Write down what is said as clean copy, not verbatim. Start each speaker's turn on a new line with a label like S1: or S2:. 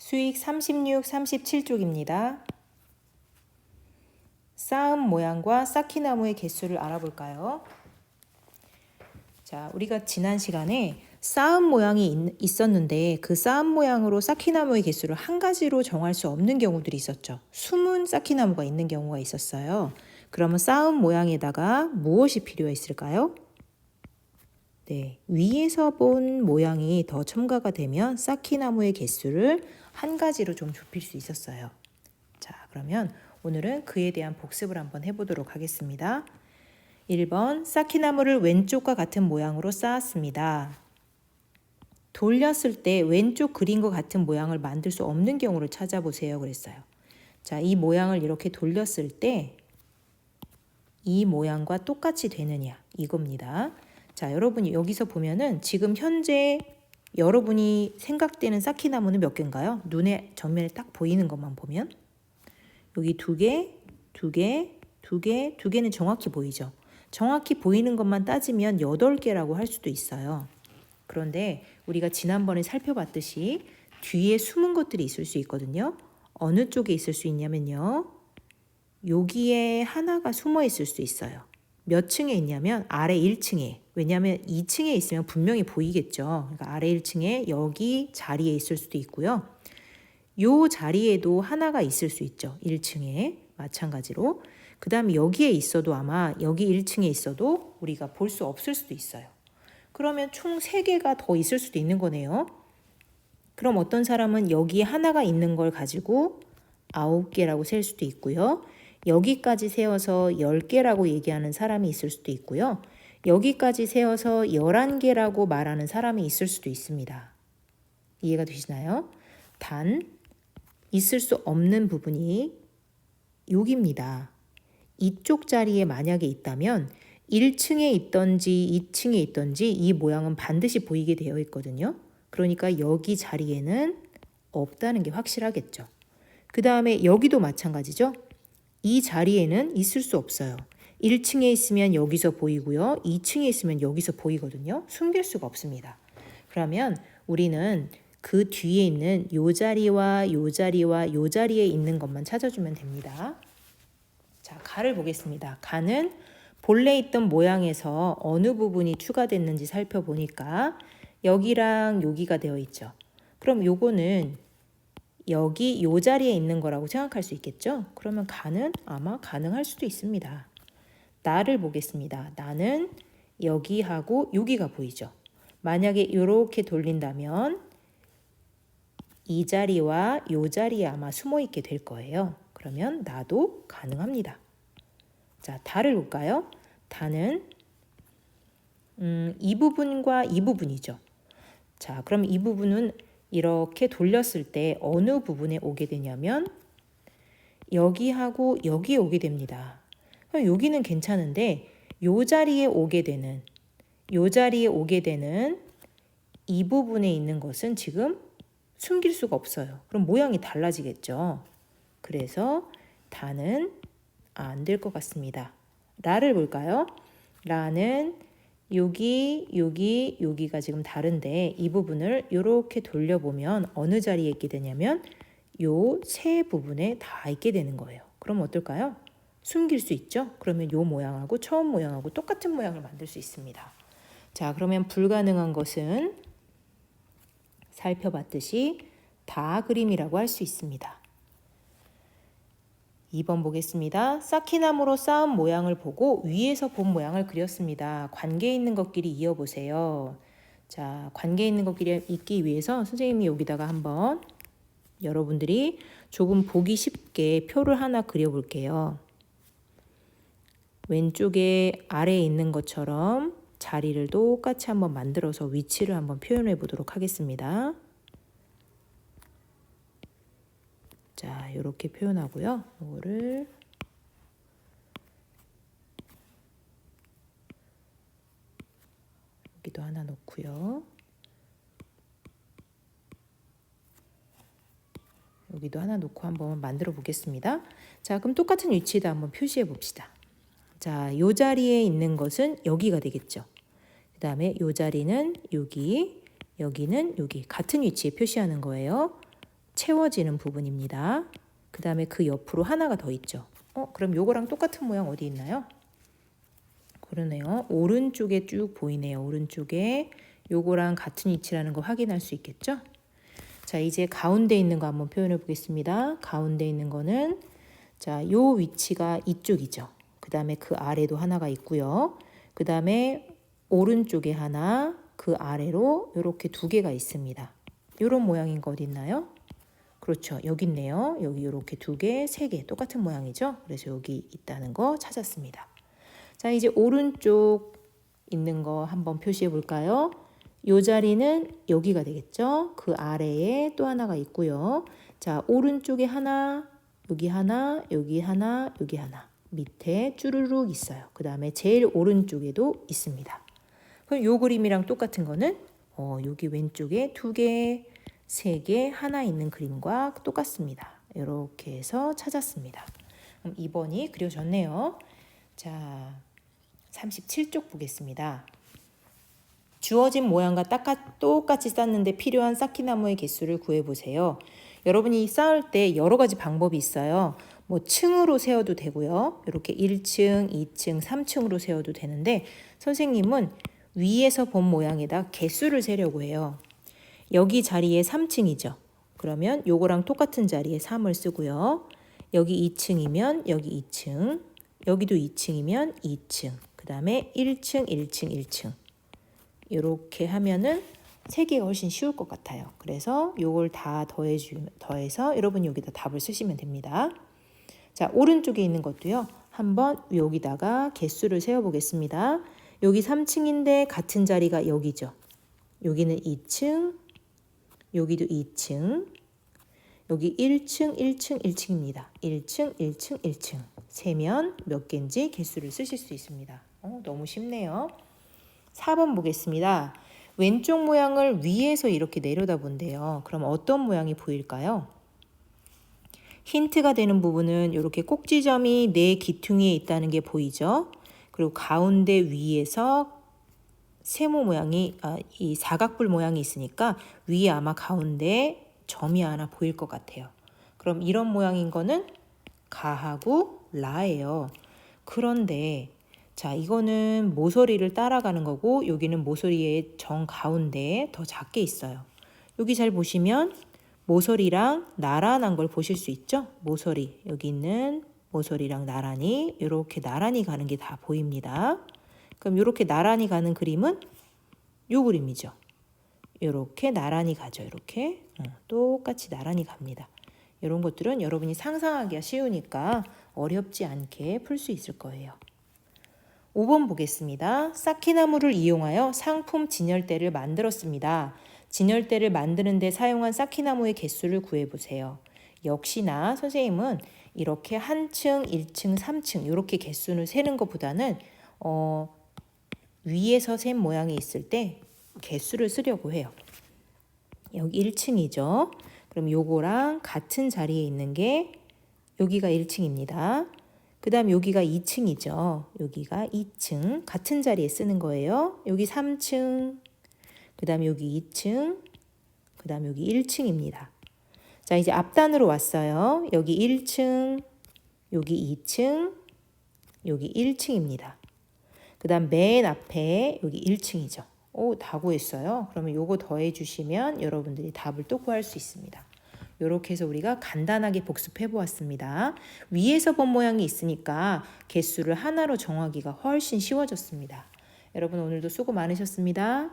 S1: 수익 36, 37쪽입니다. 쌓음 모양과 쌓기나무의 개수를 알아볼까요? 자, 우리가 지난 시간에 쌓음 모양이 있었는데 그 쌓음 모양으로 쌓기나무의 개수를 한 가지로 정할 수 없는 경우들이 있었죠. 숨은 쌓기나무가 있는 경우가 있었어요. 그러면 쌓음 모양에다가 무엇이 필요했을까요? 네, 위에서 본 모양이 더 첨가가 되면 쌓기나무의 개수를 한 가지로 좀 좁힐 수 있었어요. 자, 그러면 오늘은 그에 대한 복습을 한번 해보도록 하겠습니다. 1번, 쌓기나무를 왼쪽과 같은 모양으로 쌓았습니다. 돌렸을 때 왼쪽 그림과 같은 모양을 만들 수 없는 경우를 찾아보세요 그랬어요. 자, 이 모양을 이렇게 돌렸을 때 이 모양과 똑같이 되느냐 이겁니다. 자, 여러분이 여기서 보면은 지금 현재 여러분이 생각되는 쌓기나무는 몇 개인가요? 눈에 정면에 딱 보이는 것만 보면 여기 두 개는 정확히 보이죠. 정확히 보이는 것만 따지면 8개라고 할 수도 있어요. 그런데 우리가 지난번에 살펴봤듯이 뒤에 숨은 것들이 있을 수 있거든요. 어느 쪽에 있을 수 있냐면요. 여기에 하나가 숨어 있을 수 있어요. 몇 층에 있냐면 아래 1층에. 왜냐하면 2층에 있으면 분명히 보이겠죠. 그러니까 아래 1층에 여기 자리에 있을 수도 있고요. 요 자리에도 하나가 있을 수 있죠. 1층에 마찬가지로. 그 다음에 여기에 있어도 아마 여기 1층에 있어도 우리가 볼 수 없을 수도 있어요. 그러면 총 3개가 더 있을 수도 있는 거네요. 그럼 어떤 사람은 여기에 하나가 있는 걸 가지고 9개라고 셀 수도 있고요. 여기까지 세어서 10개라고 얘기하는 사람이 있을 수도 있고요. 여기까지 세어서 11개라고 말하는 사람이 있을 수도 있습니다. 이해가 되시나요? 단 있을 수 없는 부분이 여기입니다. 이쪽 자리에 만약에 있다면 1층에 있던지 2층에 있던지 이 모양은 반드시 보이게 되어 있거든요. 그러니까 여기 자리에는 없다는 게 확실하겠죠. 그 다음에 여기도 마찬가지죠. 이 자리에는 있을 수 없어요. 1층에 있으면 여기서 보이고요. 2층에 있으면 여기서 보이거든요. 숨길 수가 없습니다. 그러면 우리는 그 뒤에 있는 요 자리와 요 자리와 요 자리에 있는 것만 찾아주면 됩니다. 자, 가를 보겠습니다. 가는 본래 있던 모양에서 어느 부분이 추가됐는지 살펴보니까 여기랑 여기가 되어 있죠. 그럼 요거는 여기 요 자리에 있는 거라고 생각할 수 있겠죠? 그러면 가는 아마 가능할 수도 있습니다. 나를 보겠습니다. 나는 여기하고 여기가 보이죠? 만약에 이렇게 돌린다면 이 자리와 요 자리에 아마 숨어 있게 될 거예요. 그러면 나도 가능합니다. 자, 다를 볼까요? 다는 이 부분과 이 부분이죠. 자, 그럼 이 부분은 이렇게 돌렸을 때 어느 부분에 오게 되냐면 여기하고 여기에 오게 됩니다. 그럼 여기는 괜찮은데 요 자리에 오게 되는 이 부분에 있는 것은 지금 숨길 수가 없어요. 그럼 모양이 달라지겠죠. 그래서 다는 안 될 것 같습니다. 라를 볼까요? 라는 여기가 지금 다른데 이 부분을 이렇게 돌려보면 어느 자리에 있게 되냐면 요 세 부분에 다 있게 되는 거예요. 그럼 어떨까요? 숨길 수 있죠? 그러면 요 모양하고 처음 모양하고 똑같은 모양을 만들 수 있습니다. 자, 그러면 불가능한 것은 살펴봤듯이 다 그림이라고 할 수 있습니다. 2번 보겠습니다. 쌓기나무로 쌓은 모양을 보고 위에서 본 모양을 그렸습니다. 관계 있는 것끼리 이어보세요. 자, 관계 있는 것끼리 있기 위해서 선생님이 여기다가 한번 여러분들이 조금 보기 쉽게 표를 하나 그려볼게요. 왼쪽에 아래에 있는 것처럼 자리를 똑같이 한번 만들어서 위치를 한번 표현해 보도록 하겠습니다. 자, 이렇게 표현하고요. 이거를 여기도 하나 놓고요. 여기도 하나 놓고 한번 만들어 보겠습니다. 자, 그럼 똑같은 위치에다 한번 표시해 봅시다. 자, 요 자리에 있는 것은 여기가 되겠죠. 그 다음에 요 자리는 여기, 여기는 여기 같은 위치에 표시하는 거예요. 채워지는 부분입니다. 그 다음에 그 옆으로 하나가 더 있죠. 그럼 요거랑 똑같은 모양 어디 있나요? 그러네요. 오른쪽에 쭉 보이네요. 오른쪽에 요거랑 같은 위치라는 거 확인할 수 있겠죠? 자, 이제 가운데 있는 거 한번 표현해 보겠습니다. 가운데 있는 거는 자, 요 위치가 이쪽이죠. 그 다음에 그 아래도 하나가 있고요. 그 다음에 오른쪽에 하나, 그 아래로 이렇게 두 개가 있습니다. 요런 모양인 거 어디 있나요? 그렇죠. 여기 있네요. 여기 이렇게 두 개, 세 개 똑같은 모양이죠. 그래서 여기 있다는 거 찾았습니다. 자, 이제 오른쪽 있는 거 한번 표시해 볼까요? 요 자리는 여기가 되겠죠. 그 아래에 또 하나가 있고요. 자, 오른쪽에 하나, 여기 하나, 여기 하나, 여기 하나. 밑에 쭈루룩 있어요. 그 다음에 제일 오른쪽에도 있습니다. 그럼 요 그림이랑 똑같은 거는 여기 왼쪽에 두 개, 세 개, 하나 있는 그림과 똑같습니다. 이렇게 해서 찾았습니다. 그럼 2번이 그려졌네요. 자, 37쪽 보겠습니다. 주어진 모양과 똑같이 쌓는데 필요한 쌓기나무의 개수를 구해보세요. 여러분이 쌓을 때 여러 가지 방법이 있어요. 뭐 층으로 세워도 되고요. 이렇게 1층, 2층, 3층으로 세워도 되는데 선생님은 위에서 본 모양에다 개수를 세려고 해요. 여기 자리에 3층이죠. 그러면 요거랑 똑같은 자리에 3을 쓰고요. 여기 2층이면 여기 2층, 여기도 2층이면 2층, 그 다음에 1층, 1층, 1층. 이렇게 하면은 세기가 훨씬 쉬울 것 같아요. 그래서 요걸 다 더해서 여러분이 여기다 답을 쓰시면 됩니다. 자, 오른쪽에 있는 것도요. 한번 여기다가 개수를 세어보겠습니다. 여기 3층인데 같은 자리가 여기죠. 여기는 2층, 여기도 2층, 여기 1층, 1층, 1층입니다. 1층, 1층, 1층. 세면 몇 개인지 개수를 쓰실 수 있습니다. 너무 쉽네요. 4번 보겠습니다. 왼쪽 모양을 위에서 이렇게 내려다본대요. 그럼 어떤 모양이 보일까요? 힌트가 되는 부분은 이렇게 꼭지점이 네 기퉁이에 있다는 게 보이죠? 그리고 가운데 위에서 세모 모양이 이 사각뿔 모양이 있으니까 위에 아마 가운데 점이 하나 보일 것 같아요. 그럼 이런 모양인 거는 가하고 라예요. 그런데 자, 이거는 모서리를 따라가는 거고 여기는 모서리의 정 가운데에 더 작게 있어요. 여기 잘 보시면 모서리랑 나란한 걸 보실 수 있죠? 모서리, 여기 있는 모서리랑 나란히 이렇게 나란히 가는 게 다 보입니다. 그럼 이렇게 나란히 가는 그림은 요 그림이죠. 이렇게 나란히 가죠. 이렇게 똑같이 나란히 갑니다. 이런 것들은 여러분이 상상하기가 쉬우니까 어렵지 않게 풀 수 있을 거예요. 5번 보겠습니다. 쌓기나무를 이용하여 상품 진열대를 만들었습니다. 진열대를 만드는 데 사용한 쌓기나무의 개수를 구해보세요. 역시나 선생님은 이렇게 한 층, 1층, 3층 이렇게 개수를 세는 것보다는 위에서 센 모양이 있을 때 개수를 쓰려고 해요. 여기 1층이죠. 그럼 요거랑 같은 자리에 있는 게 여기가 1층입니다. 그 다음 여기가 2층이죠. 여기가 2층 같은 자리에 쓰는 거예요. 여기 3층, 그 다음 여기 2층, 그 다음 여기 1층입니다. 자, 이제 앞단으로 왔어요. 여기 1층, 여기 2층, 여기 1층입니다. 그 다음 맨 앞에 여기 1층이죠. 다 구했어요. 그러면 요거 더해 주시면 여러분들이 답을 또 구할 수 있습니다. 이렇게 해서 우리가 간단하게 복습해 보았습니다. 위에서 본 모양이 있으니까 개수를 하나로 정하기가 훨씬 쉬워졌습니다. 여러분 오늘도 수고 많으셨습니다.